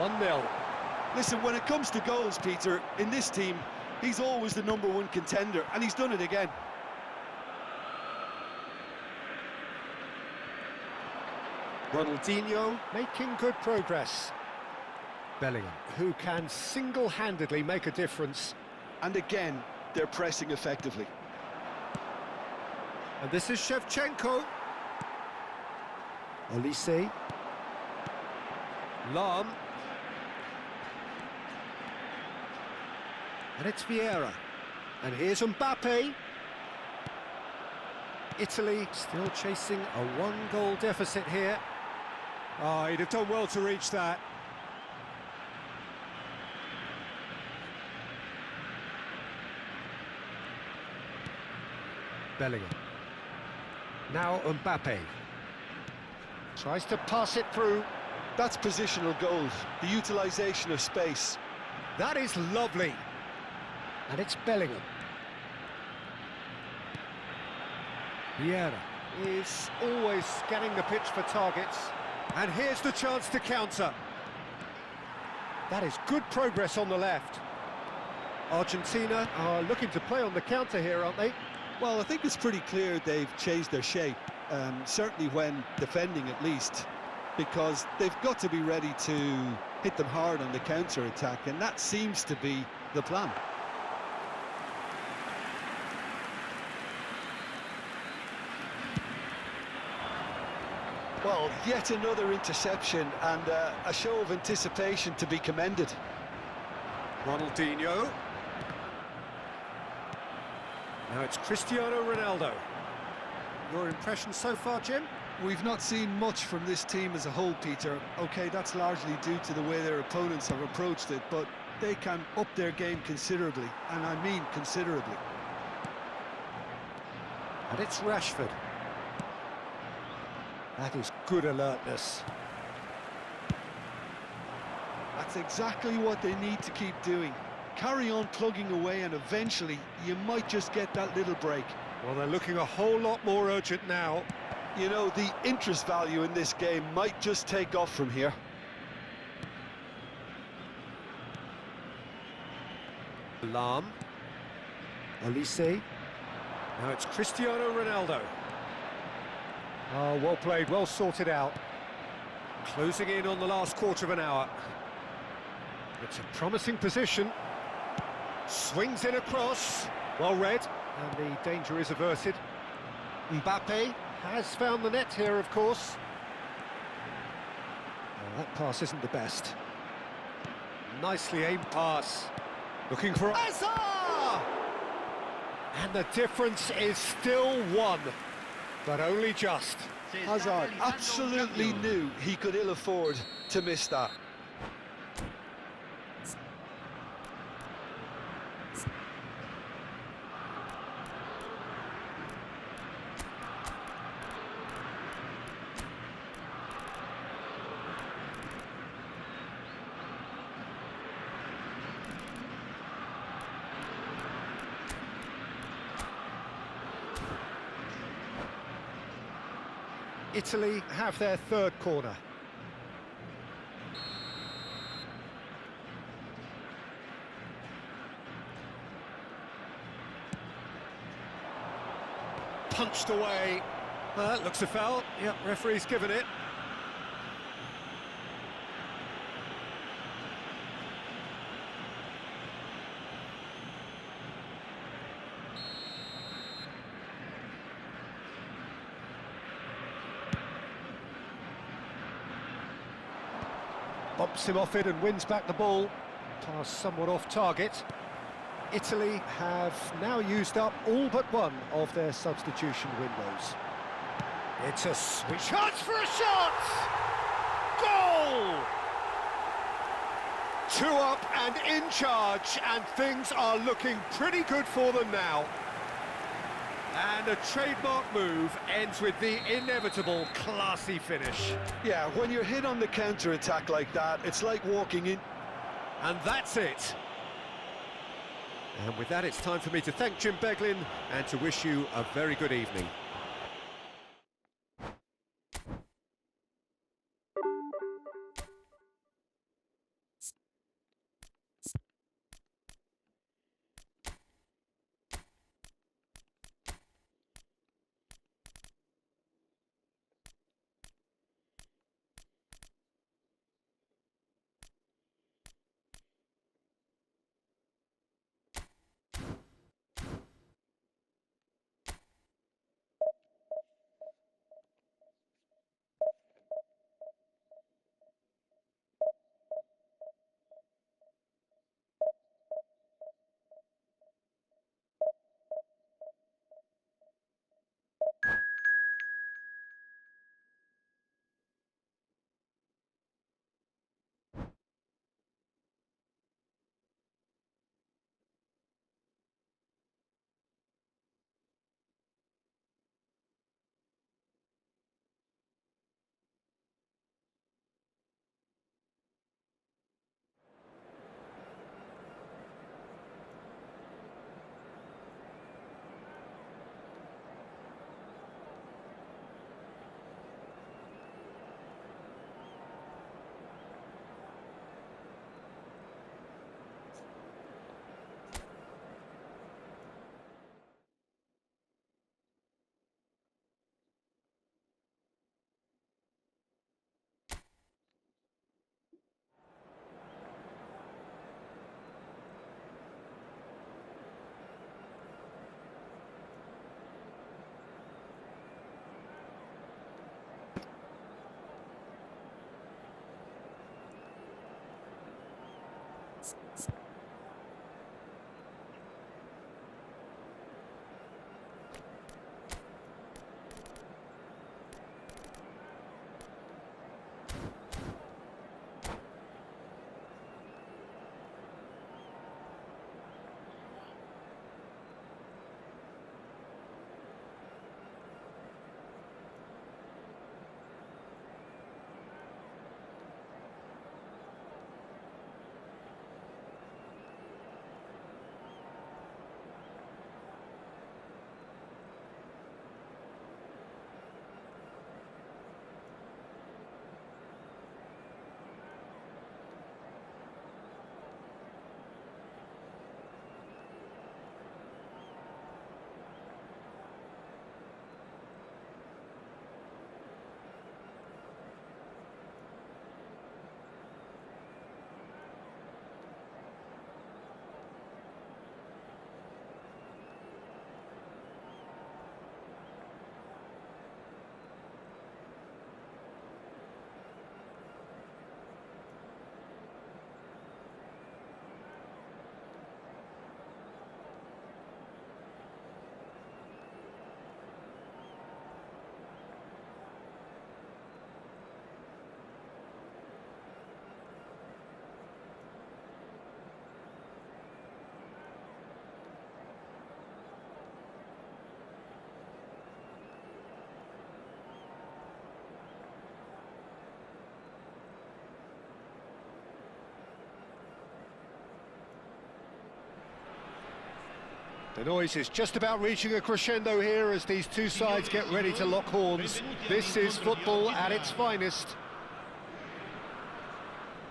1-0. Listen, when it comes to goals, Peter, in this team, he's always the #1 contender, and he's done it again. Ronaldinho making good progress. Bellingham, who can single-handedly make a difference. And again, they're pressing effectively. And this is Shevchenko. Olise. Lahm. And it's Vieira. And here's Mbappe. Italy still chasing a 1-goal deficit here. Oh, he'd have done well to reach that. Bellingham. Now Mbappe. Tries to pass it through. That's positional goals, the utilisation of space. That is lovely. And it's Bellingham. Vieira is always scanning the pitch for targets. And here's the chance to counter. That is good progress on the left. Argentina are looking to play on the counter here, aren't they? Well, I think it's pretty clear they've changed their shape, certainly when defending at least, because they've got to be ready to hit them hard on the counter-attack, and that seems to be the plan. Well, yet another interception and a show of anticipation to be commended. Ronaldinho. Now it's Cristiano Ronaldo. Your impression so far, Jim? We've not seen much from this team as a whole, Peter. OK, that's largely due to the way their opponents have approached it, but they can up their game considerably, and I mean considerably. And it's Rashford. That is good alertness. That's exactly what they need to keep doing. Carry on plugging away, and eventually you might just get that little break. Well, they're looking a whole lot more urgent now. You know, the interest value in this game might just take off from here. Lahm. Olise. Now it's Cristiano Ronaldo. Oh, well played, well sorted out. Closing in on the last quarter of an hour. It's a promising position. Swings in across. Well read. And the danger is averted. Mbappe has found the net here, of course. Oh, that pass isn't the best. Nicely aimed pass. Looking for Hazard! And the difference is still one, but only just. Hazard absolutely knew he could ill afford to miss that. Italy have their third corner. Punched away. Well, that looks a foul. Yep, referee's given it. Bumps him off it and wins back the ball. Pass somewhat off target. Italy have now used up all but one of their substitution windows. It's a sweet chance for a shot! Goal! 2 up and in charge, and things are looking pretty good for them now. And a trademark move ends with the inevitable classy finish. Yeah, when you're hit on the counter-attack like that, it's like walking in. And that's it. And with that, it's time for me to thank Jim Beglin and to wish you a very good evening. The noise is just about reaching a crescendo here as these two sides get ready to lock horns. This is football at its finest.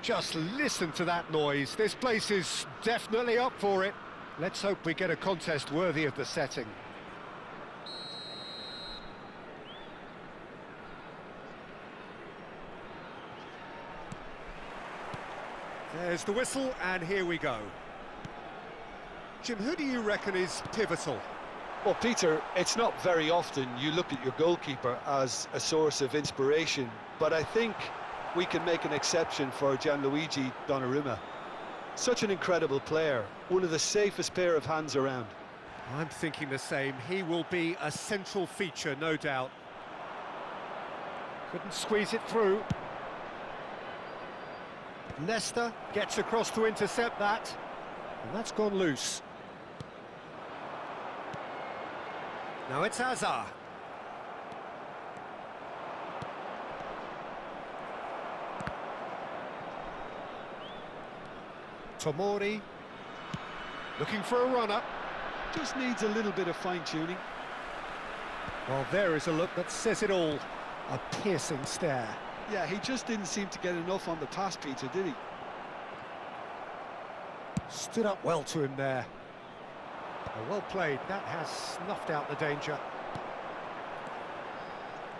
Just listen to that noise. This place is definitely up for it. Let's hope we get a contest worthy of the setting. There's the whistle, and here we go. Jim, who do you reckon is pivotal? Well, Peter, it's not very often you look at your goalkeeper as a source of inspiration, but I think we can make an exception for Gianluigi Donnarumma. Such an incredible player, one of the safest pair of hands around. I'm thinking the same. He will be a central feature, no doubt. Couldn't squeeze it through. Nesta gets across to intercept that, and that's gone loose. Now it's Hazard. Tomori looking for a runner. Just needs a little bit of fine-tuning. Well, there is a look that says it all. A piercing stare. Yeah, he just didn't seem to get enough on the pass, Peter, did he? Stood up well to him there. Well played. That has snuffed out the danger.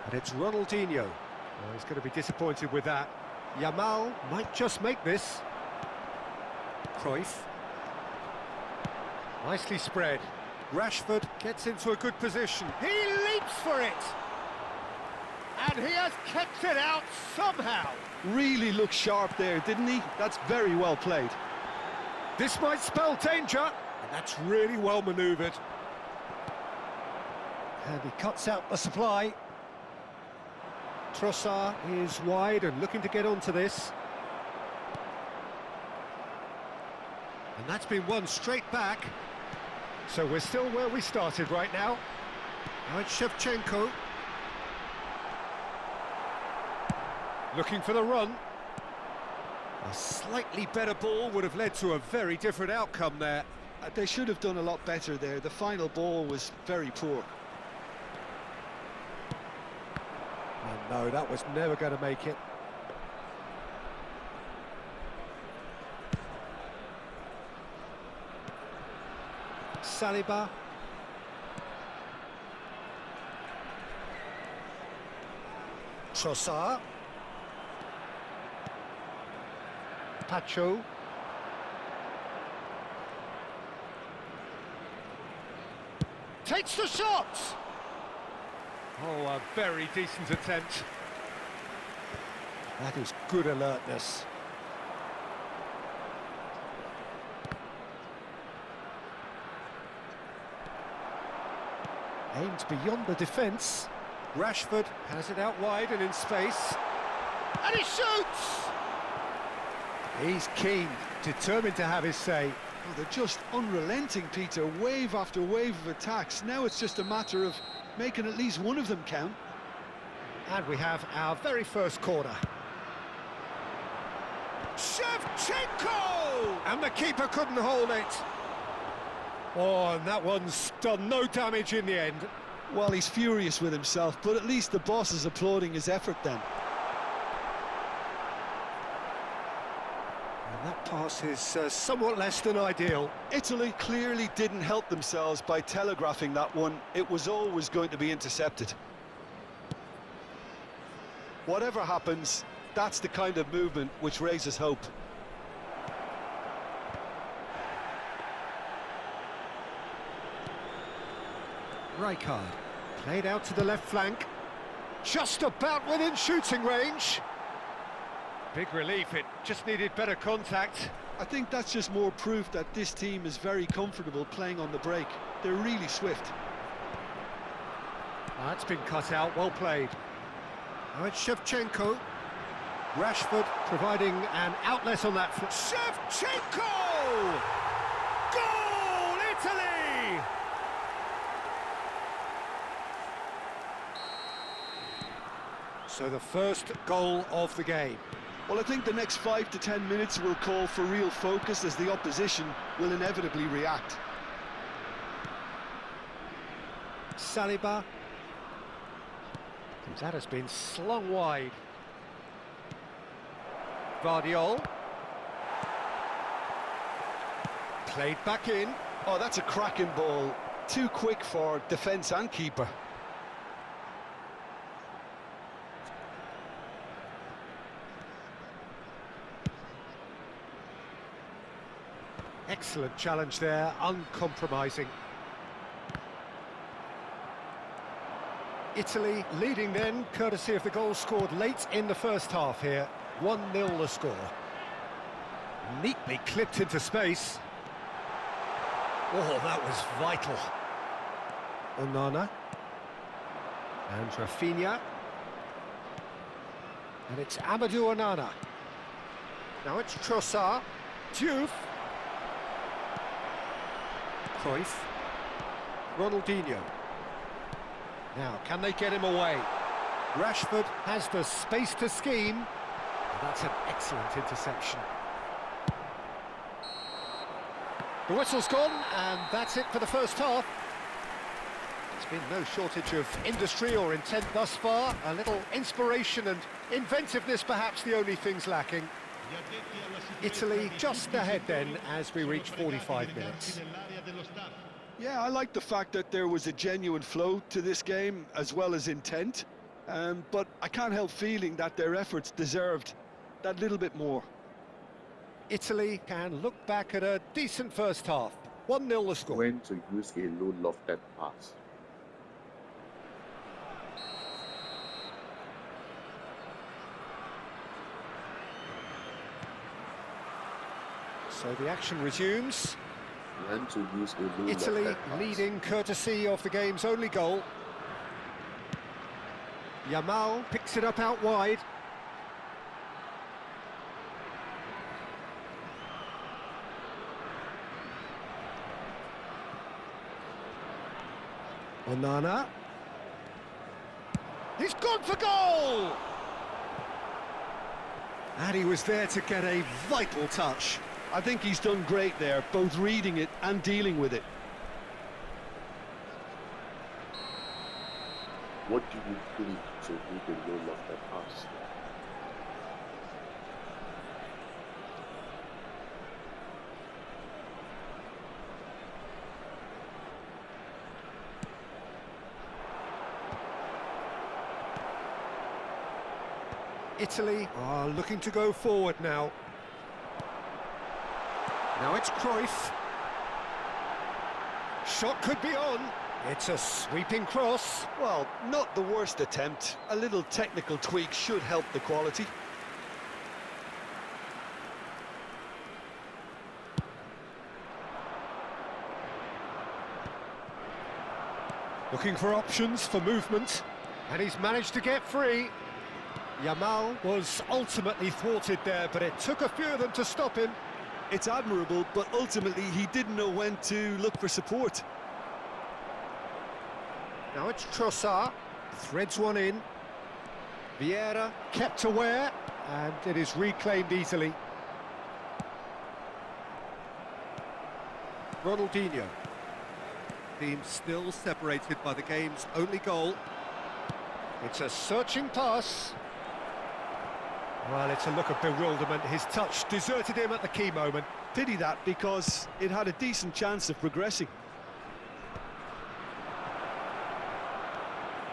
And it's Ronaldinho. Oh, he's going to be disappointed with that. Yamal might just make this. Cruyff. Nicely spread. Rashford gets into a good position. He leaps for it! And he has kept it out somehow. Really looked sharp there, didn't he? That's very well played. This might spell danger, and that's really well manoeuvred. And he cuts out the supply. Trossard is wide and looking to get onto this. And that's been won straight back. So we're still where we started right now. Now it's Shevchenko. Looking for the run. A slightly better ball would have led to a very different outcome there. They should have done a lot better there. The final ball was very poor. Oh no, that was never going to make it. Saliba. Trossard. Pacho. Takes the shot! Oh, a very decent attempt. That is good alertness. Aimed beyond the defence. Rashford has it out wide and in space. And he shoots! He's keen, determined to have his say. Well, they're just unrelenting, Peter. Wave after wave of attacks. Now it's just a matter of making at least one of them count. And we have our very first corner. Shevchenko! And the keeper couldn't hold it. Oh, and that one's done no damage in the end. Well, he's furious with himself, but at least the boss is applauding his effort then. And that pass is somewhat less than ideal. Italy clearly didn't help themselves by telegraphing that one. It was always going to be intercepted. Whatever happens, that's the kind of movement which raises hope. Rijkaard, played out to the left flank. Just about within shooting range. Big relief, it just needed better contact. I think that's just more proof that this team is very comfortable playing on the break. They're really swift. That's been cut out, well played. Now it's Shevchenko. Rashford providing an outlet on that foot. Shevchenko! Goal, Italy! So the first goal of the game. Well, I think the next 5 to 10 minutes will call for real focus as the opposition will inevitably react. Saliba. That has been slung wide. Vardiol. Played back in. Oh, that's a cracking ball. Too quick for defence and keeper. Excellent challenge there, uncompromising. Italy leading then, courtesy of the goal scored late in the first half here. 1-0 the score. Neatly clipped into space. Oh, that was vital. Onana. And Rafinha. And it's Amadou Onana. Now it's Trossard. Diouf. Cruyff. Ronaldinho. Now, can they get him away? Rashford has the space to scheme. And that's an excellent interception. The whistle's gone, and that's it for the first half. There's been no shortage of industry or intent thus far. A little inspiration and inventiveness, perhaps the only things lacking. Italy just ahead then as we reach 45 minutes. Yeah, I like the fact that there was a genuine flow to this game as well as intent, but I can't help feeling that their efforts deserved that little bit more. Italy can look back at a decent first half. 1-0 the score. When to use a low lofted pass. So the action resumes. When to use a low Italy lofted pass. leading courtesy of the game's only goal. Yamal picks it up out wide. Onana. He's gone for goal! And he was there to get a vital touch. I think he's done great there, both reading it and dealing with it. What do you think to read a low lofted pass? Italy are looking to go forward now. Now it's Cruyff. Shot could be on. It's a sweeping cross. Well, not the worst attempt. A little technical tweak should help the quality. Looking for options for movement, and he's managed to get free. Yamal was ultimately thwarted there, but it took a few of them to stop him. It's admirable, but ultimately he didn't know when to look for support. Now it's Trossard, threads one in. Vieira kept aware, and it is reclaimed easily. Ronaldinho. Team still separated by the game's only goal. It's a searching pass. Well, it's a look of bewilderment. His touch deserted him at the key moment. Pity that, because it had a decent chance of progressing.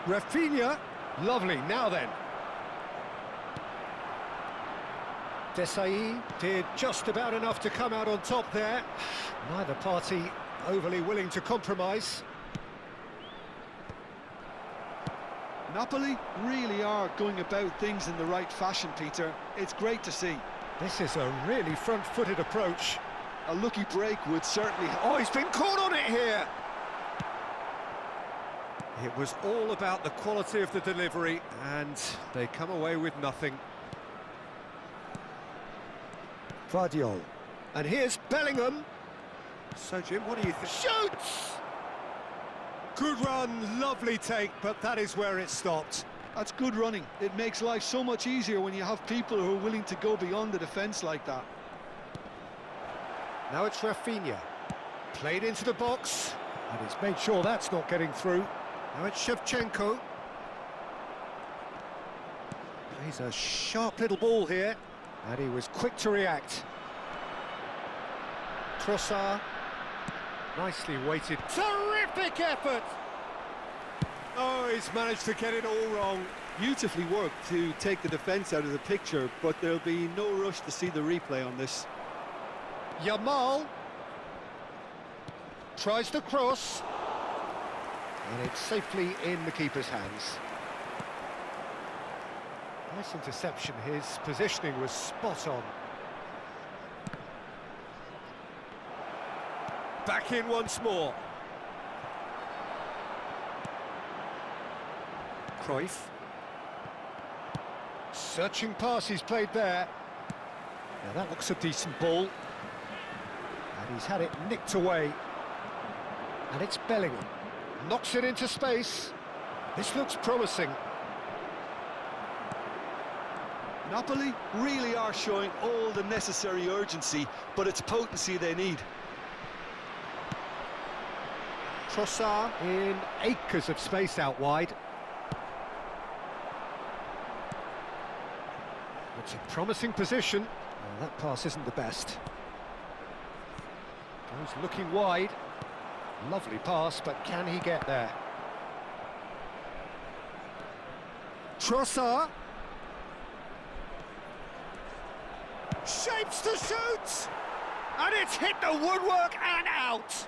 Rafinha, lovely, now then. Desailly did just about enough to come out on top there. Neither party overly willing to compromise. Napoli really are going about things in the right fashion, Peter. It's great to see. This is a really front-footed approach. A lucky break would certainly... Oh, he's been caught on it here! It was all about the quality of the delivery, and they come away with nothing. Vardiol. And here's Bellingham. So, Jim, what do you think? Shoots! Good run, lovely take, but that is where it stopped. That's good running. It makes life so much easier when you have people who are willing to go beyond the defence like that. Now it's Rafinha. Played into the box, and he's made sure that's not getting through. Now it's Shevchenko. Plays a sharp little ball here, and he was quick to react. Trossard. Nicely weighted. Terrific effort! Oh, he's managed to get it all wrong. Beautifully worked to take the defence out of the picture, but there'll be no rush to see the replay on this. Yamal tries to cross, and it's safely in the keeper's hands. Nice interception. His positioning was spot on. Back in once more. Cruyff. Searching pass he's played there. Now that looks a decent ball. And he's had it nicked away. And it's Bellingham. Knocks it into space. This looks promising. Napoli really are showing all the necessary urgency, but it's potency they need. Trossard in acres of space out wide. It's a promising position. Well, that pass isn't the best. Goes looking wide. Lovely pass, but can he get there? Trossard. Shapes to shoot! And it's hit the woodwork and out!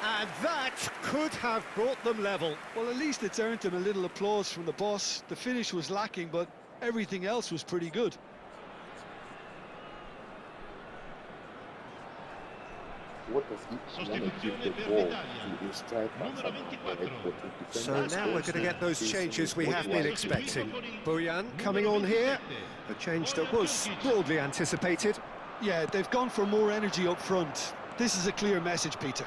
And that could have brought them level. Well, at least it's earned him a little applause from the boss. The finish was lacking, but everything else was pretty good. What does he want to give the ball to his striker? So now we're going to get those changes we have been expecting. Bojan coming on here, a change that was broadly anticipated. Yeah, they've gone for more energy up front. This is a clear message, Peter.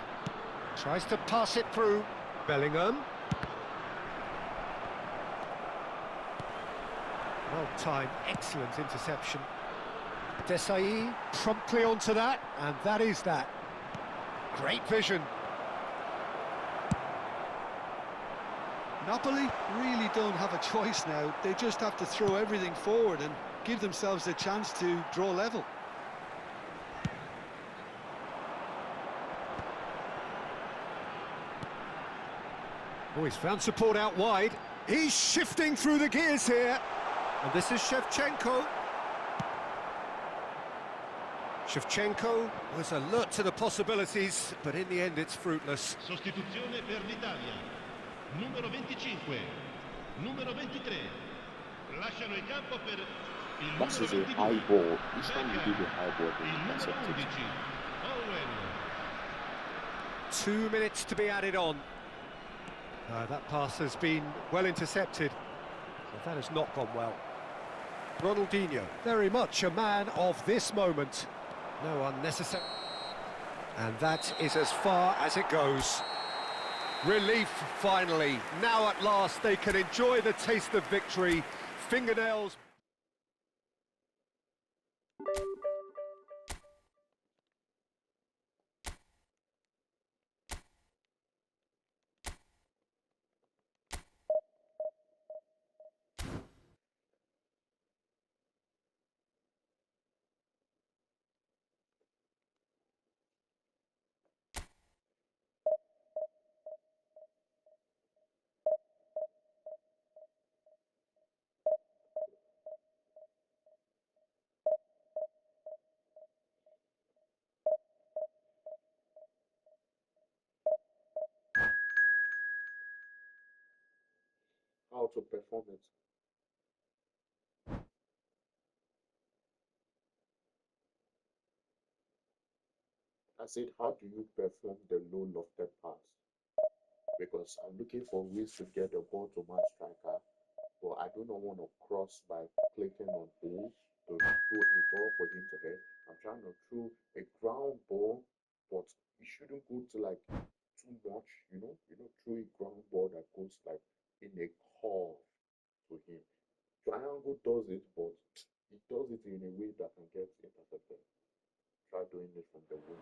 Tries to pass it through. Bellingham. Well timed, excellent interception. Desailly promptly onto that, and that is that. Great vision. Napoli really don't have a choice now. They just have to throw everything forward and give themselves a chance to draw level. Oh, he's found support out wide. He's shifting through the gears here. And this is Shevchenko. Shevchenko was alert to the possibilities, but in the end it's fruitless. Sostituzione per l'Italia. Numero 25, numero 23. Lasciano il campo per il That numero is a 22. high ball. Each time you do the high ball, they Il numero intercept it. 11. Owen. 2 minutes to be added on. That pass has been well intercepted, so that has not gone well. Ronaldinho, very much a man of this moment. No unnecessary... And that is as far as it goes. Relief, finally. Now at last they can enjoy the taste of victory. Fingernails... How to perform it. I said, how do you perform the low lofted pass? Because I'm looking for ways to get the ball to my striker, but I do not want to cross by clicking on ball to throw a ball for him to hit. I'm trying to throw a ground ball, but it shouldn't go to like too much, throw a ground ball that goes like in a curve to him. Triangle does it, but it does it in a way that can get intercepted. Try doing it from the wing.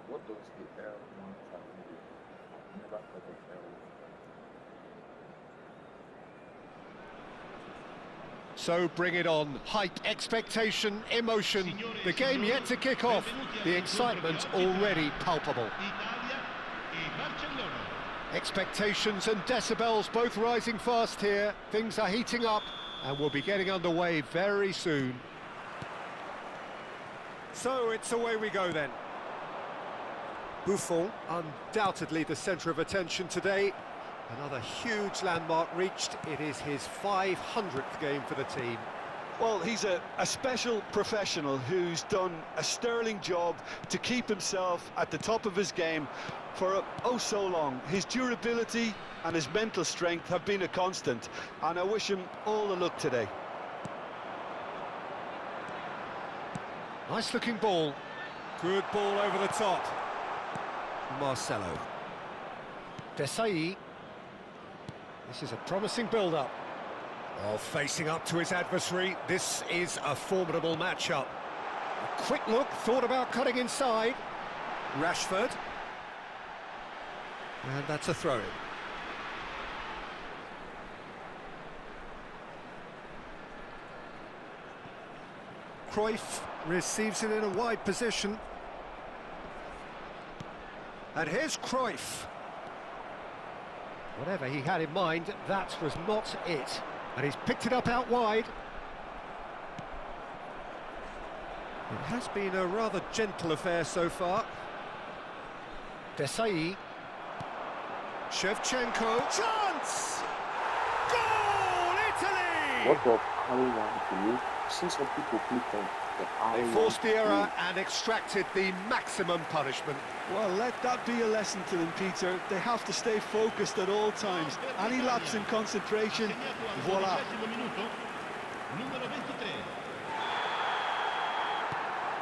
What does the L1 tracking do? I've never heard of L1. So bring it on. Hype, expectation, emotion. The game yet to kick off. The excitement already palpable. Expectations and decibels both rising fast here. Things are heating up and we'll be getting underway very soon. So it's away we go then. Buffon, undoubtedly the centre of attention today. Another huge landmark reached. It is his 500th game for the team. Well, he's a special professional who's done a sterling job to keep himself at the top of his game for oh so long. His durability and his mental strength have been a constant, and I wish him all the luck today. Nice looking ball. Good ball over the top. Marcelo. Desailly. This is a promising build-up. Oh, facing up to his adversary. This is a formidable matchup. A quick look, thought about cutting inside. Rashford. And that's a throw-in. Cruyff receives it in a wide position. And here's Cruyff. Whatever he had in mind, that was not it. And he's picked it up out wide. It has been a rather gentle affair so far. Desailly. Shevchenko. Chance! Goal, Italy! What the R1 to you? See some people click on the R1. They forced the error and extracted the maximum punishment. Well, let that be a lesson to them, Peter. They have to stay focused at all times. Any lapse in concentration, voila.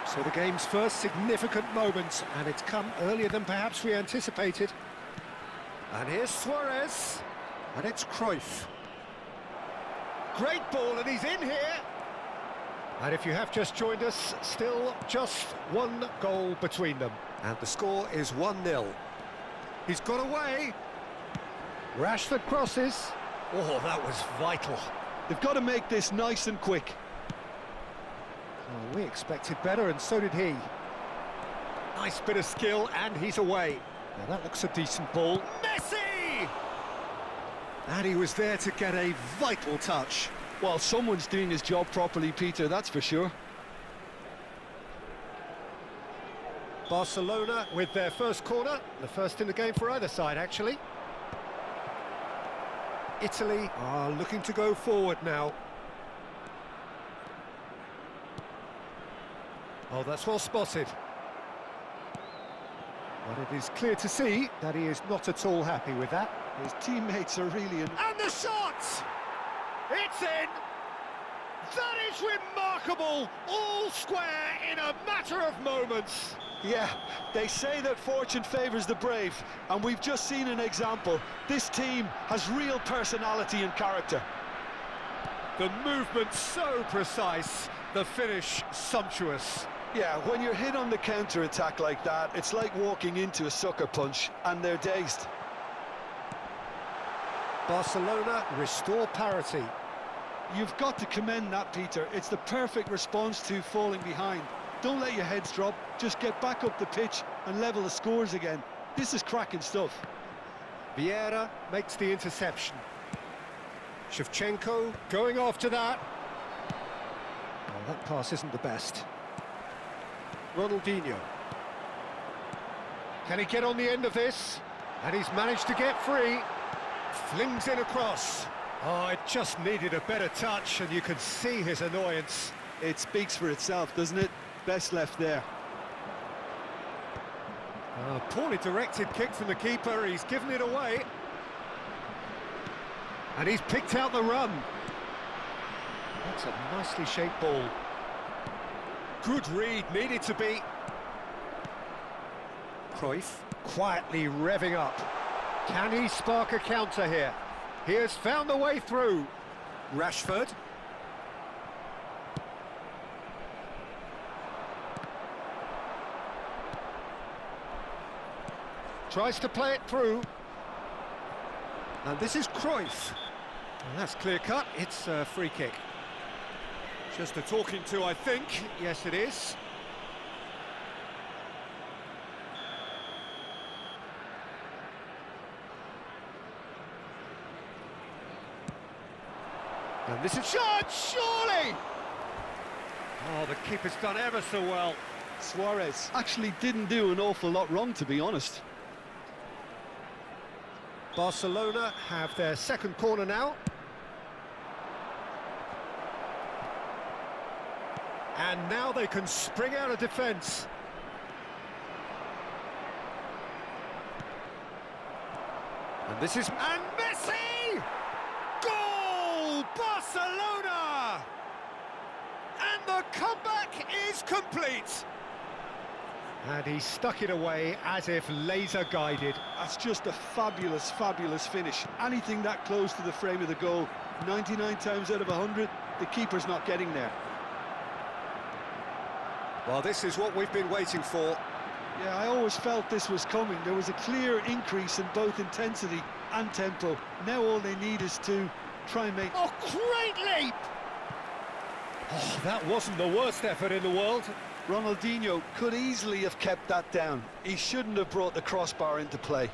So the game's first significant moment, and it's come earlier than perhaps we anticipated. And here's Suarez, and it's Cruyff. Great ball, and he's in here. And if you have just joined us, still just one goal between them. And the score is 1-0. He's got away. Rashford crosses. Oh, that was vital. They've got to make this nice and quick. Oh, we expected better, and so did he. Nice bit of skill, and he's away. Now that looks a decent ball. Messi! And he was there to get a vital touch. Well, someone's doing his job properly, Peter, that's for sure. Barcelona with their first corner, the first in the game for either side, actually. Italy are looking to go forward now. Oh, that's well spotted. But it is clear to see that he is not at all happy with that. His teammates are really... And the shot! It's in! That is remarkable! All square in a matter of moments. Yeah, they say that fortune favours the brave, and we've just seen an example. This team has real personality and character. The movement so precise, the finish sumptuous. Yeah, when you're hit on the counter-attack like that, it's like walking into a sucker punch, and they're dazed. Barcelona restore parity. You've got to commend that, Peter. It's the perfect response to falling behind. Don't let your heads drop, just get back up the pitch and level the scores again. This is cracking stuff. Vieira makes the interception. Shevchenko going after that. Oh, that pass isn't the best. Ronaldinho. Can he get on the end of this? And he's managed to get free. Flings in across. Oh, it just needed a better touch, and you can see his annoyance. It speaks for itself, doesn't it? Best left there. Poorly directed kick from the keeper, he's given it away. And he's picked out the run. That's a nicely shaped ball. Good read, needed to be. Cruyff quietly revving up. Can he spark a counter here? He has found the way through. Rashford. Tries to play it through. And this is Cruyff. And that's clear-cut, it's a free kick. Just a talking to, I think. Yes, it is. And this is shot, surely! Oh, the keeper's done ever so well. Suarez actually didn't do an awful lot wrong, to be honest. Barcelona have their second corner now. And now they can spring out of defence. And this is... And Messi! Goal! Barcelona! And the comeback is complete. And he stuck it away as if laser-guided. That's just a fabulous, fabulous finish. Anything that close to the frame of the goal, 99 times out of 100, the keeper's not getting there. Well, this is what we've been waiting for. Yeah, I always felt this was coming. There was a clear increase in both intensity and tempo. Now all they need is to try and make... Oh, great leap! Oh, that wasn't the worst effort in the world. Ronaldinho could easily have kept that down. He shouldn't have brought the crossbar into play.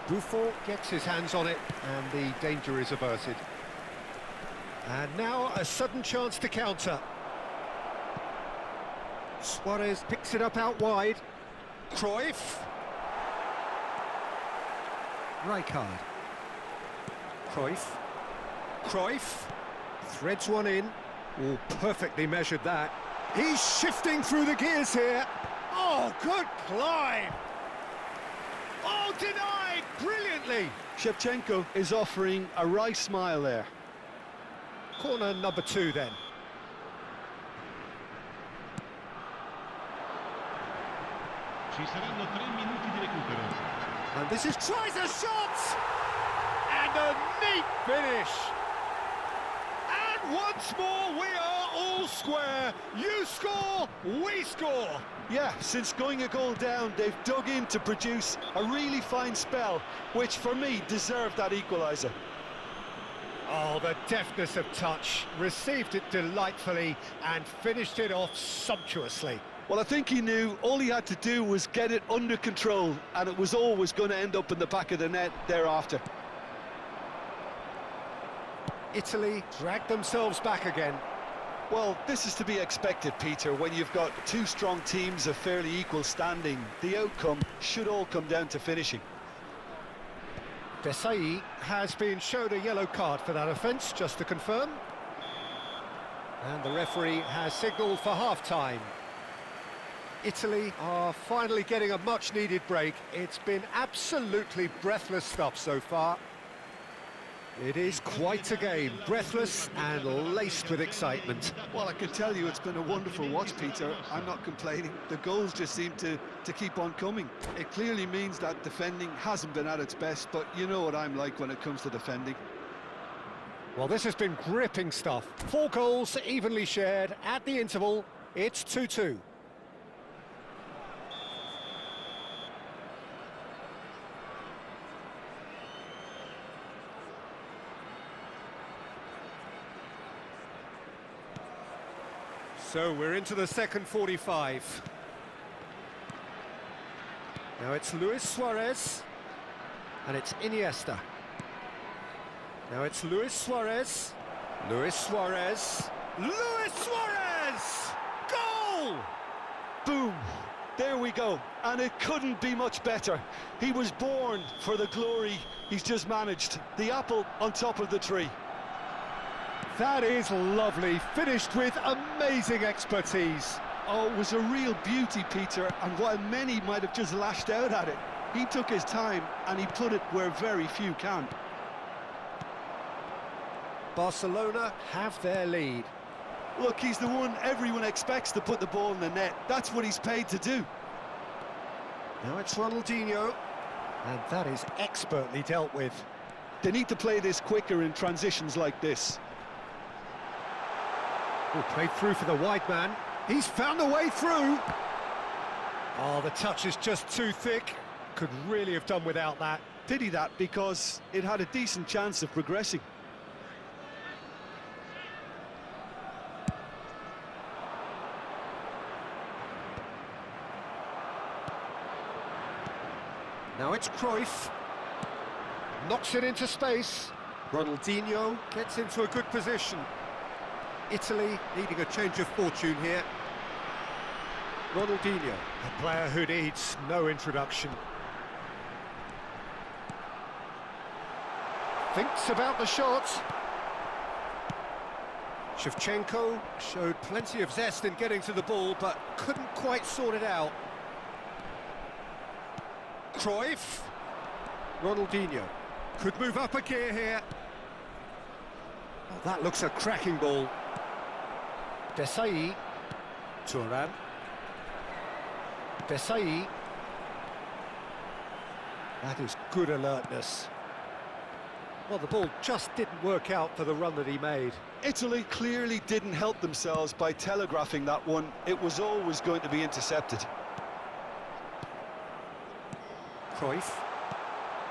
Buffon gets his hands on it, and the danger is averted. And now a sudden chance to counter. Suarez picks it up out wide. Cruyff. Rijkaard. Cruyff. Cruyff. Threads one in. Oh, perfectly measured that. He's shifting through the gears here. Oh, good climb. Oh, denied brilliantly. Shevchenko is offering a wry smile there. Corner number 2 then. Ci saranno 3 minuti di recupero. And this is... Tries a shot! And And a neat finish. And once more, we are all square. You score, we score. Yeah, since going a goal down, they've dug in to produce a really fine spell, which for me deserved that equaliser. Oh, the deftness of touch, received it delightfully and finished it off sumptuously. Well, I think he knew all he had to do was get it under control, and it was always going to end up in the back of the net thereafter. Italy dragged themselves back again. Well, this is to be expected, Peter. When you've got two strong teams of fairly equal standing, the outcome should all come down to finishing. Desailly has been shown a yellow card for that offence, just to confirm. And the referee has signalled for half-time. Italy are finally getting a much-needed break. It's been absolutely breathless stuff so far. It is quite a game, breathless and laced with excitement. Well, I can tell you it's been a wonderful watch, Peter. I'm not complaining. The goals just seem to keep on coming. It clearly means that defending hasn't been at its best, but you know what I'm like when it comes to defending. Well, this has been gripping stuff. 4 goals evenly shared at the interval. It's 2-2. So we're into the second 45. Now it's Luis Suarez, and it's Iniesta. Now it's Luis Suarez, Luis Suarez, Luis Suarez! Goal! Boom! There we go, and it couldn't be much better. He was born for the glory he's just managed. The apple on top of the tree. That is lovely, finished with amazing expertise. Oh, it was a real beauty, Peter, and while many might have just lashed out at it, he took his time and he put it where very few can. Barcelona have their lead. Look, he's the one everyone expects to put the ball in the net. That's what he's paid to do. Now it's Ronaldinho, and that is expertly dealt with. They need to play this quicker in transitions like this. Oh, played through for the wide man. He's found a way through. Oh, the touch is just too thick. Could really have done without that. Pity that, because it had a decent chance of progressing. Now it's Cruyff. Knocks it into space. Ronaldinho gets into a good position. Italy needing a change of fortune here. Ronaldinho, a player who needs no introduction. Thinks about the shot. Shevchenko showed plenty of zest in getting to the ball, but couldn't quite sort it out. Cruyff. Ronaldinho could move up a gear here. Oh, that looks a cracking ball. Desailly. Thuram. Desailly. That is good alertness. Well, the ball just didn't work out for the run that he made. Italy clearly didn't help themselves by telegraphing that one. It was always going to be intercepted. Cruyff.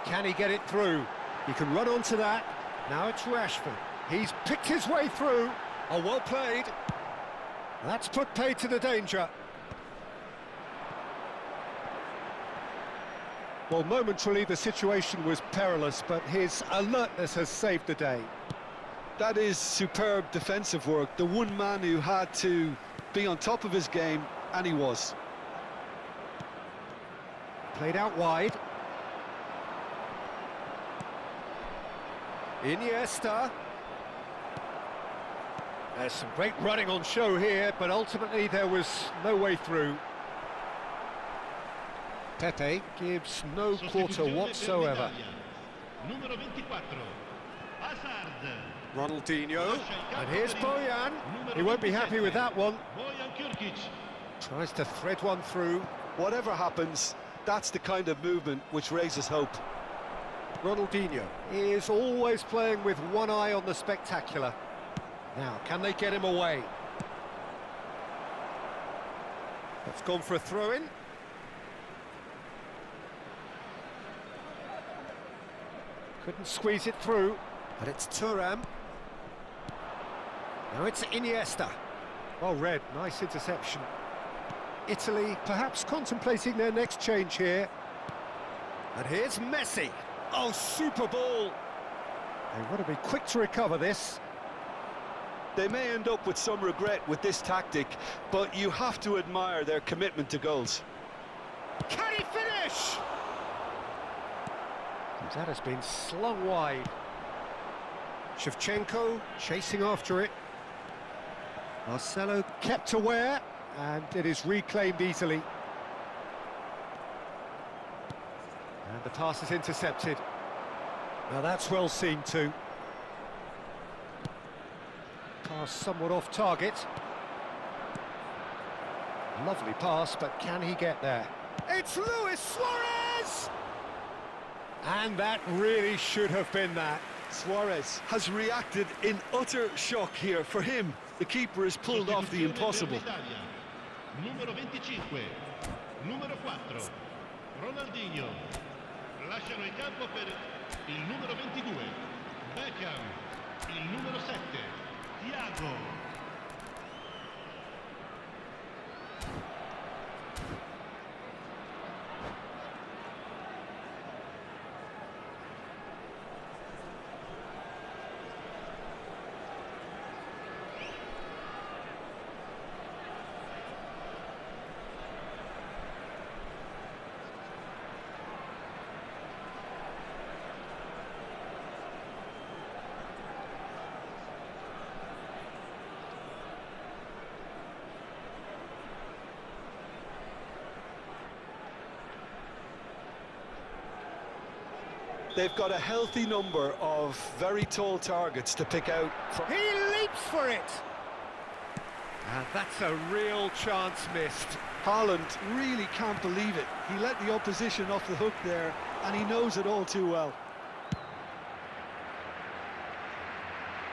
Can he get it through? He can run onto that. Now it's Rashford. He's picked his way through. Oh, well played. That's put paid to the danger. Well, momentarily the situation was perilous, but his alertness has saved the day. That is superb defensive work. The one man who had to be on top of his game, and he was. Played out wide. Iniesta. There's some great running on show here, but ultimately there was no way through. Pepe gives no quarter whatsoever. Numero 24, Hazard. Ronaldinho, and here's Bojan. He won't be happy with that one. Bojan Kirkic. Tries to thread one through. Whatever happens, that's the kind of movement which raises hope. Ronaldinho is always playing with one eye on the spectacular. Now, can they get him away? That's gone for a throw-in. Couldn't squeeze it through, but it's Thuram. Now it's Iniesta. Well read, nice interception. Italy perhaps contemplating their next change here. And here's Messi. Oh, super ball. They want to be quick to recover this. They may end up with some regret with this tactic, but you have to admire their commitment to goals. Can he finish? That has been slung wide. Shevchenko chasing after it. Marcelo kept aware, and it is reclaimed easily. And the pass is intercepted. Now that's well seen too. Pass somewhat off target. Lovely pass, but can he get there? It's Luis Suarez! And that really should have been that. Suarez has reacted in utter shock here. For him, the keeper has pulled off the impossible. Numero 25, numero 4, Ronaldinho. Lasciano il campo per il numero 22, Beckham, il numero 7, Thiago. They've got a healthy number of very tall targets to pick out from. He leaps for it! And that's a real chance missed. Haaland really can't believe it. He let the opposition off the hook there, and he knows it all too well.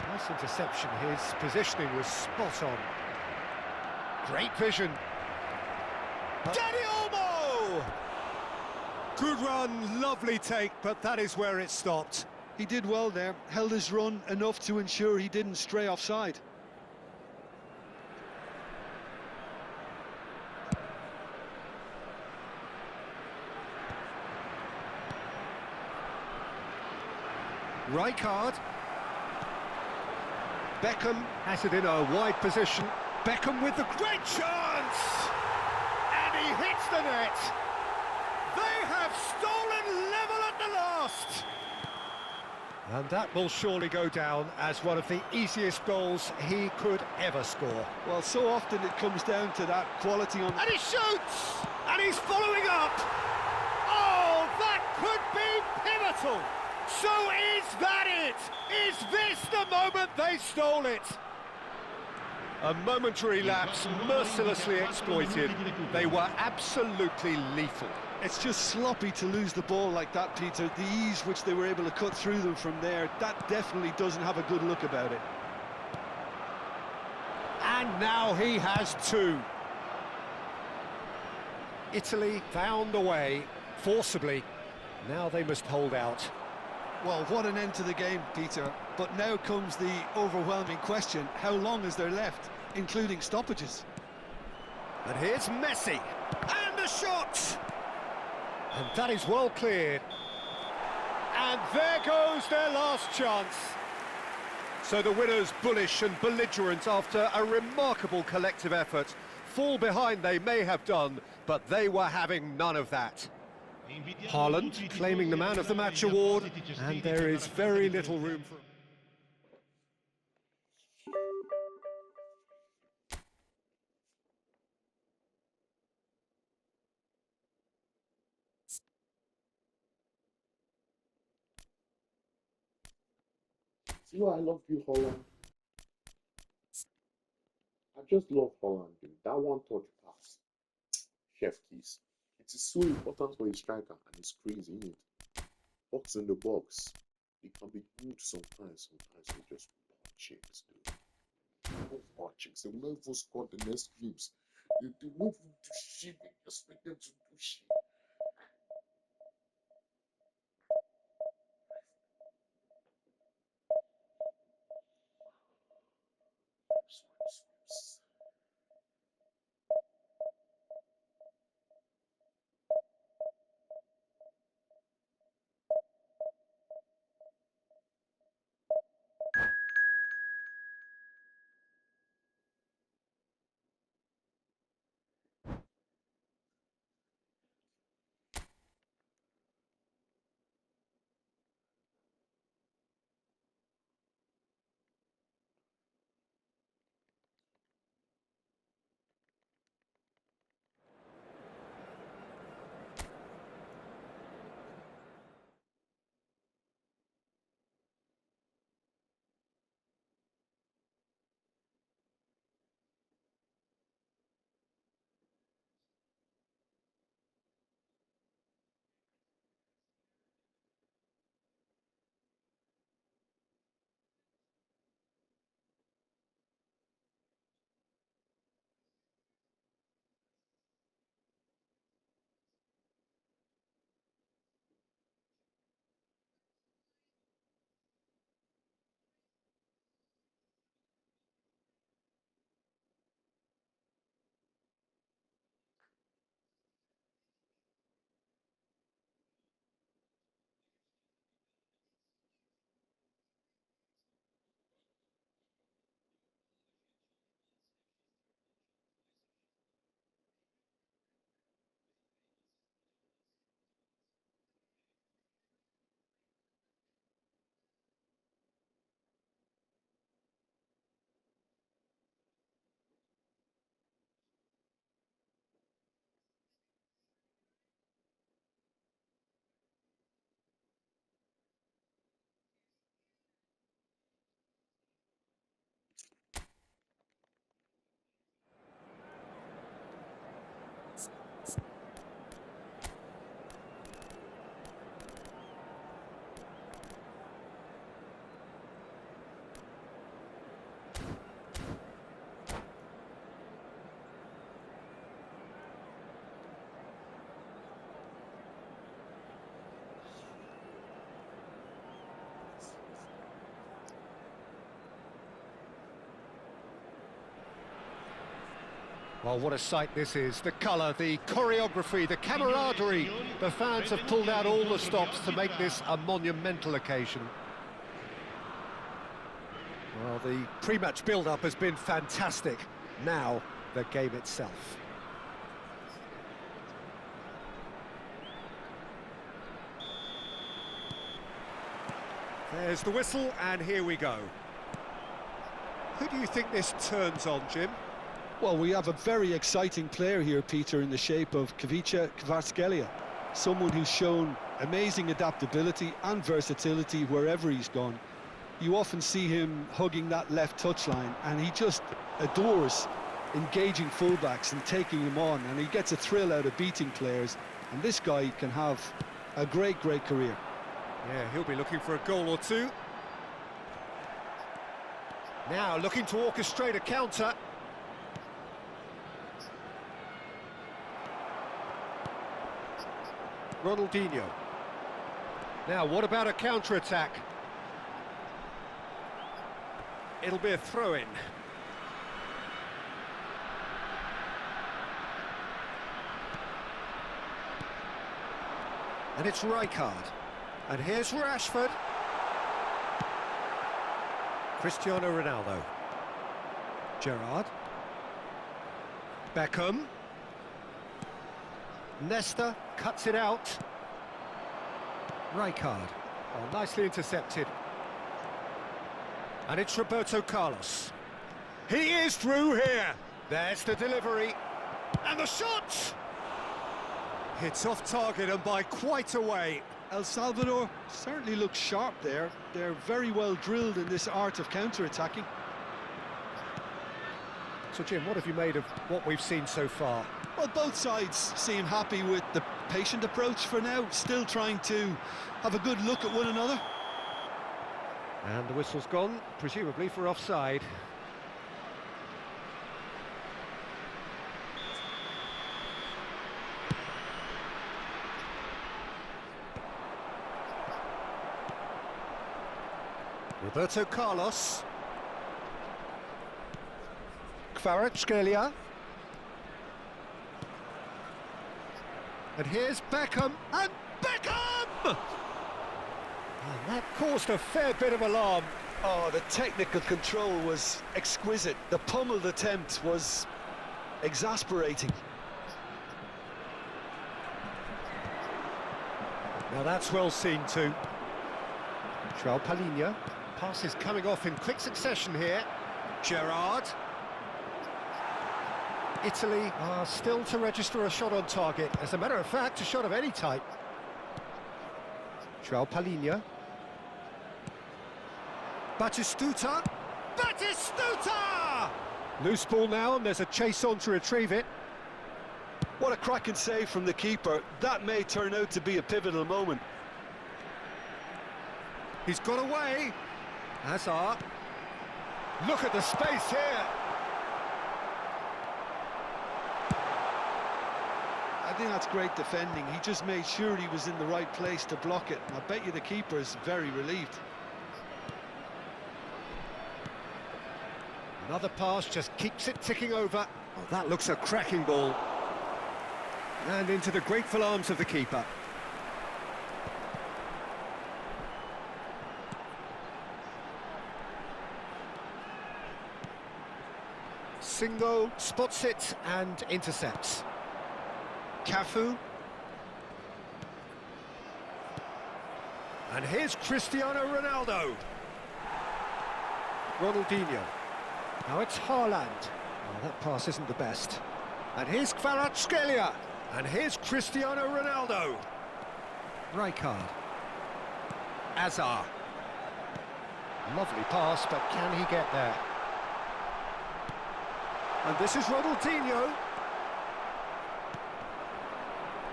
Nice interception. His positioning was spot on. Great vision. Dani Olmo! Good run, lovely take, but that is where it stopped. He did well there, held his run enough to ensure he didn't stray offside. Rijkaard. Beckham has it in a wide position. Beckham with the great chance! And he hits the net! They have stolen level at the last! And that will surely go down as one of the easiest goals he could ever score. Well, so often it comes down to that quality on... And he shoots! And he's following up! Oh, that could be pivotal! So is that it? Is this the moment they stole it? A momentary lapse, mercilessly exploited. They were absolutely lethal. It's just sloppy to lose the ball like that, Peter. The ease which they were able to cut through them from there, that definitely doesn't have a good look about it. And now he has two. Italy found a way, forcibly. Now they must hold out. Well, what an end to the game, Peter. But now comes the overwhelming question. How long is there left, including stoppages? And here's Messi. And the shot! And that is well cleared. And there goes their last chance. So the winners, bullish and belligerent after a remarkable collective effort. Fall behind they may have done, but they were having none of that. Haaland claiming the Man of the Match award, and there is very little room for... See why I love you, Holland? I just love Holland, dude. That one touch pass. Chef keys. It is so important for a striker, and it's crazy, isn't it? box in the box. It can be good sometimes. Sometimes we just hot chicks, dude. Hot chicks. They will not even score the next clips. They won't even do shit. We expect them to do shit. Well, what a sight this is. The colour, the choreography, the camaraderie. The fans have pulled out all the stops to make this a monumental occasion. Well, the pre-match build-up has been fantastic. Now, the game itself. There's the whistle, and here we go. Who do you think this turns on, Jim? Well, we have a very exciting player here, Peter, in the shape of Kavica Kvaratskhelia. Someone who's shown amazing adaptability and versatility wherever he's gone. You often see him hugging that left touchline, and he just adores engaging fullbacks and taking them on, and he gets a thrill out of beating players. And this guy can have a great career. Yeah, he'll be looking for a goal or two. Now looking to orchestrate a counter. Ronaldinho. Now, what about a counter-attack? It'll be a throw-in. And it's Rijkaard. And here's Rashford. Cristiano Ronaldo. Gerrard. Beckham. Nesta cuts it out. Rijkaard. Oh, nicely intercepted. And it's Roberto Carlos. He is through here. There's the delivery. And the shot! It's off target and by quite a way. El Salvador certainly looks sharp there. They're very well drilled in this art of counter-attacking. So, Jim, what have you made of what we've seen so far? Well, both sides seem happy with the patient approach for now, still trying to have a good look at one another. And the whistle's gone, presumably for offside. Roberto Carlos. Kvaratskhelia. And here's Beckham, and Beckham! And that caused a fair bit of alarm. Oh, the technical control was exquisite. The pummeled attempt was exasperating. Now that's well seen too. João Palhinha. Pass is coming off in quick succession here. Gerrard. Italy are still to register a shot on target. As a matter of fact, a shot of any type. João Palhinha. Batistuta. Batistuta! Loose ball now, and there's a chase on to retrieve it. What a cracking save from the keeper. That may turn out to be a pivotal moment. He's got away. Hazard. Look at the space here. I think that's great defending. He just made sure he was in the right place to block it. And I bet you the keeper's very relieved. Another pass just keeps it ticking over. Oh, that looks a cracking ball. And into the grateful arms of the keeper. Singo spots it and intercepts. Cafu. And here's Cristiano Ronaldo. Ronaldinho. Now it's Haaland. Oh, that pass isn't the best. And here's Kvaratskhelia. And here's Cristiano Ronaldo. Rijkaard. Hazard. Lovely pass, but can he get there? And this is Ronaldinho.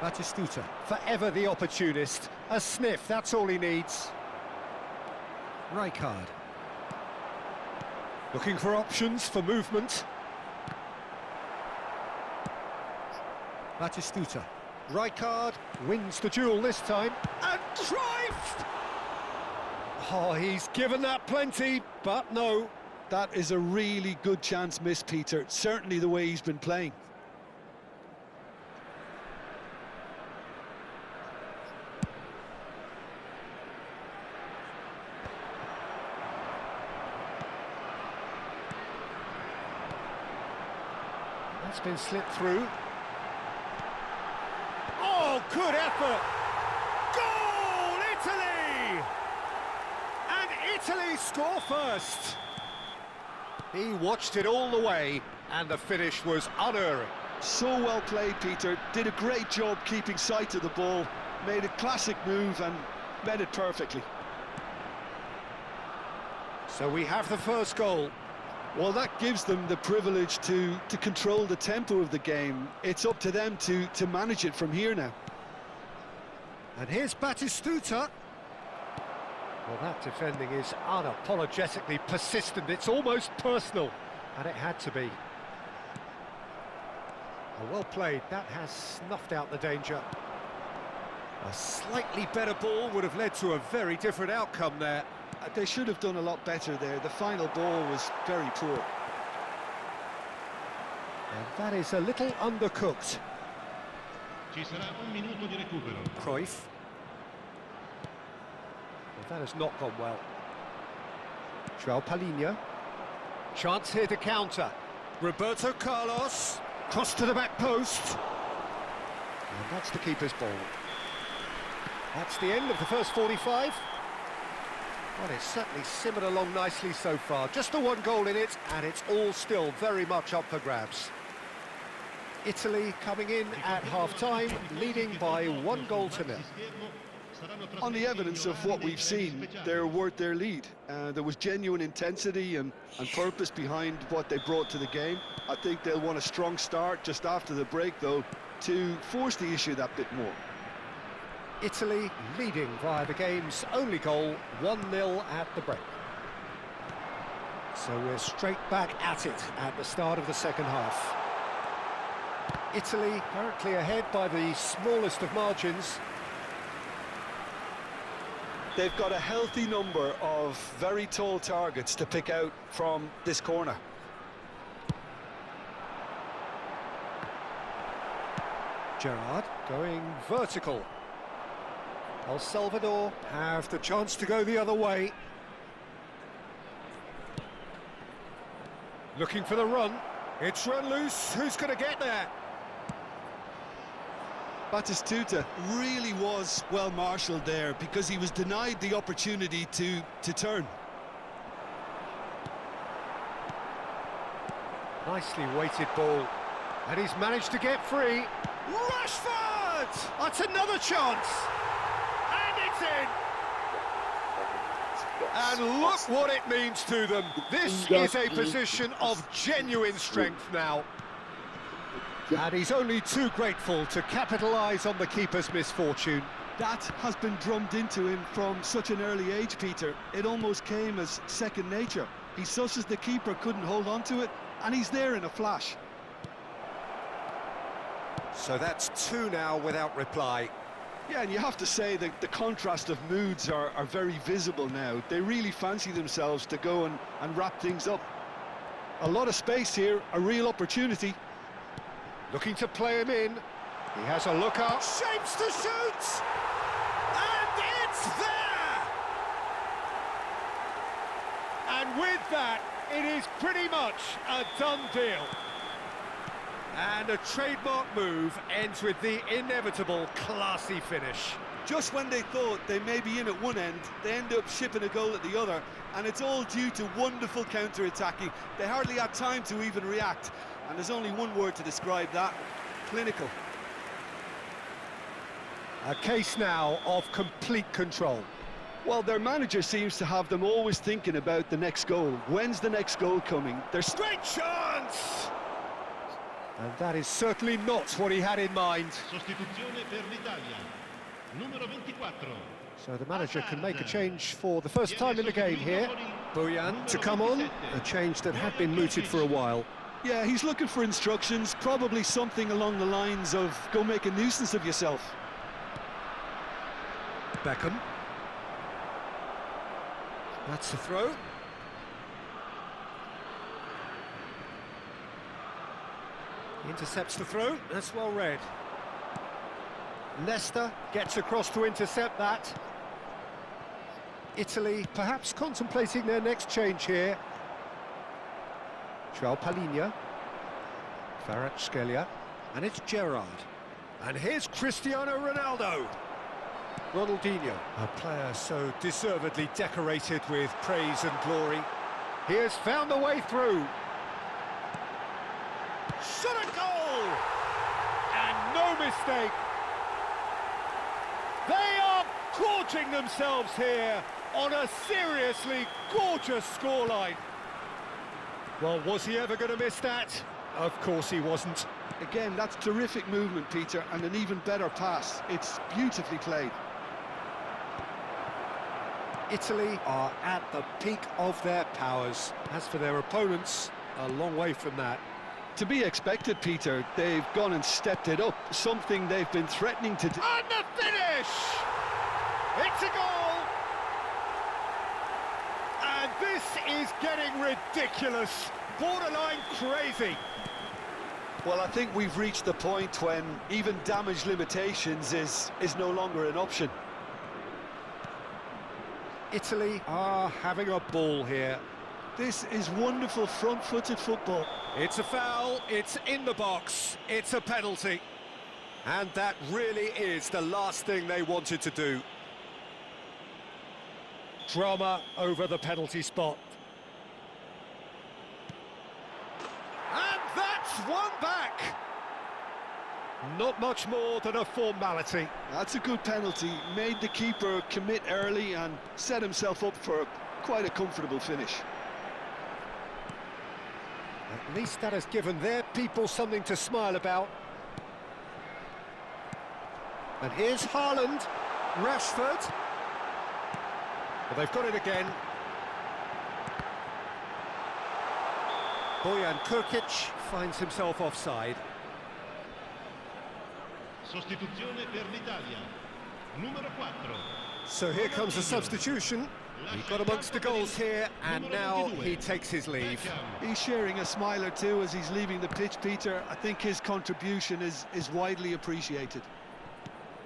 Batistuta, forever the opportunist. A sniff, that's all he needs. Rijkaard. Looking for options for movement. Batistuta. Rijkaard wins the duel this time. And Cruyff! Oh, he's given that plenty, but no. That is a really good chance missed, Peter. Certainly the way he's been playing. That's been slipped through. Oh, good effort! Goal, Italy! And Italy score first. He watched it all the way, and the finish was unerring. So well played, Peter. Did a great job keeping sight of the ball. Made a classic move and read it perfectly. So we have the first goal. Well, that gives them the privilege to control the tempo of the game. It's up to them to manage it from here now. And here's Batistuta. Well, that defending is unapologetically persistent. It's almost personal, and it had to be. Oh, well played. That has snuffed out the danger. A slightly better ball would have led to a very different outcome there. They should have done a lot better there. The final ball was very poor. And that is a little undercooked. Ci sarà un minuto di recupero. Cruyff. Well, that has not gone well. João Palhinha. Chance here to counter. Roberto Carlos. Cross to the back post. And that's the keeper's ball. That's the end of the first 45. Well, it's certainly simmered along nicely so far. Just the one goal in it, and it's all still very much up for grabs. Italy coming in at half-time, leading by 1-0. On the evidence of what we've seen, they're worth their lead. There was genuine intensity and purpose behind what they brought to the game. I think they'll want a strong start just after the break, though. to force the issue that bit more. Italy leading via the game's only goal, 1-0 at the break. So we're straight back at it at the start of the second half. Italy currently ahead by the smallest of margins. They've got a healthy number of very tall targets to pick out from this corner. Gerrard going vertical. El Salvador have the chance to go the other way. Looking for the run. It's run loose. Who's going to get there? Batistuta really was well marshalled there because he was denied the opportunity to turn. Nicely weighted ball. And he's managed to get free. Rashford! That's another chance. And it's in. And look what it means to them. This is a position of genuine strength now. And he's only too grateful to capitalise on the keeper's misfortune. That has been drummed into him from such an early age, Peter. It almost came as second nature. He susses the keeper couldn't hold on to it, and he's there in a flash. So that's 2 now without reply. Yeah, and you have to say that the contrast of moods are very visible now. They really fancy themselves to go and wrap things up. A lot of space here, a real opportunity. Looking to play him in. He has a look up. Shapes to shoot! And it's there! And with that, it is pretty much a done deal. And a trademark move ends with the inevitable classy finish. Just when they thought they may be in at one end, they end up shipping a goal at the other, and it's all due to wonderful counter-attacking. They hardly had time to even react, and there's only one word to describe that: clinical. A case now of complete control. Well, their manager seems to have them always thinking about the next goal. When's the next goal coming? There's Great chance! And that is certainly not what he had in mind. Sostituzione per l'Italia. Numero 24. So the manager can make a change for the first time in the game here. Bojan to come on, a change that had been mooted for a while. Yeah, he's looking for instructions, probably something along the lines of go make a nuisance of yourself. Beckham. That's the throw. Intercepts the throw, that's well read. Nesta gets across to intercept that. Italy perhaps contemplating their next change here. João Palhinha. Kvaratskhelia. And it's Gerrard. And here's Cristiano Ronaldo. Ronaldinho, a player so deservedly decorated with praise and glory. He has found the way through. Shot a goal! And no mistake. They are gorging themselves here on a seriously gorgeous scoreline. Well, was he ever going to miss that? Of course he wasn't. Again, that's terrific movement, Peter, and an even better pass. It's beautifully played. Italy are at the peak of their powers. As for their opponents, a long way from that. To be expected, Peter. They've gone and stepped it up, something they've been threatening to do. And the finish! It's a goal! And this is getting ridiculous, borderline crazy. Well, I think we've reached the point when even damage limitations is no longer an option. Italy are having a ball here. This is wonderful front-footed football. It's a foul, it's in the box, it's a penalty. And that really is the last thing they wanted to do. Drama over the penalty spot. And that's one back. Not much more than a formality. That's a good penalty. Made the keeper commit early and set himself up for quite a comfortable finish. At least that has given their people something to smile about. And here's Haaland, Rashford. Well, they've got it again. Bojan Krkic finds himself offside. Sostituzione per l'Italia. Numero 4. So here comes a substitution. He got amongst the goals here, and now he takes his leave. He's sharing a smile or two as he's leaving the pitch, Peter. I think his contribution is widely appreciated.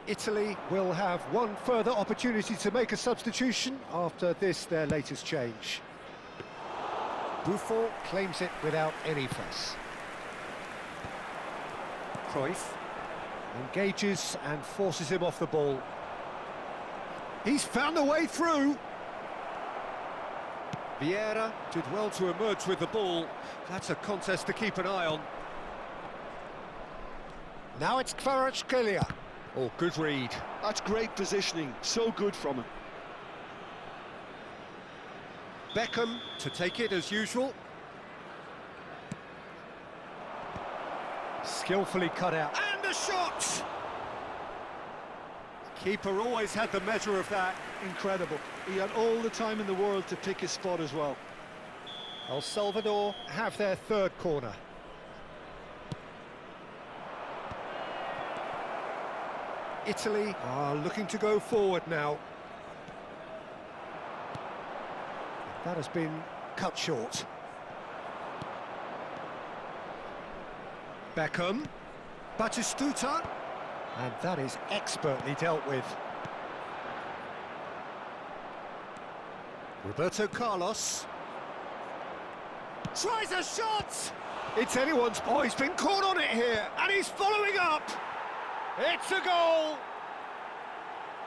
Italy will have one further opportunity to make a substitution after this, their latest change. Buffon claims it without any fuss. Cruyff engages and forces him off the ball. He's found a way through. Vieira did well to emerge with the ball. That's a contest to keep an eye on. Now it's Kvaratskhelia. Oh, good read. That's great positioning, so good from him. Beckham to take it as usual. Skillfully cut out. And a shot! Keeper always had the measure of that. Incredible. He had all the time in the world to pick his spot as well. El Salvador have their third corner. Italy are looking to go forward now. That has been cut short. Beckham, Batistuta, and that is expertly dealt with. Roberto Carlos tries a shot! It's anyone's... Oh, he's been caught on it here, and he's following up! It's a goal!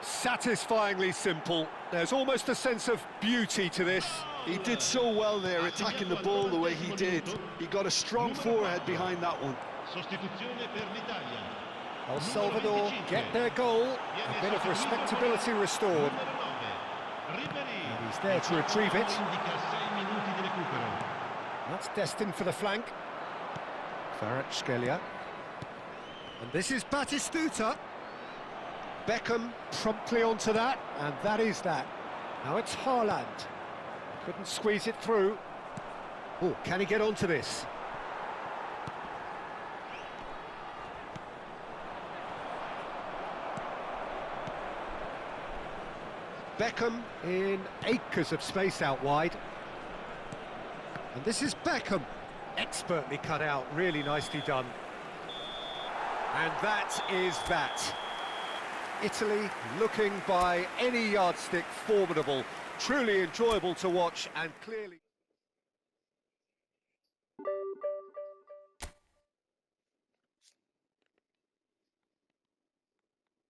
Satisfyingly simple. There's almost a sense of beauty to this. He did so well there, attacking the ball the way he did. He got a strong forehead behind that one. Sostituzione per l'Italia. El Salvador get their goal, a bit of respectability restored. And he's there to retrieve it. That's destined for the flank. Kvaratskhelia. And this is Batistuta. Beckham promptly onto that, and that is that. Now it's Haaland. Couldn't squeeze it through. Oh, can he get onto this? Beckham in acres of space out wide. And this is Beckham. Expertly cut out, really nicely done. And that is that. Italy looking by any yardstick formidable, truly enjoyable to watch and clearly...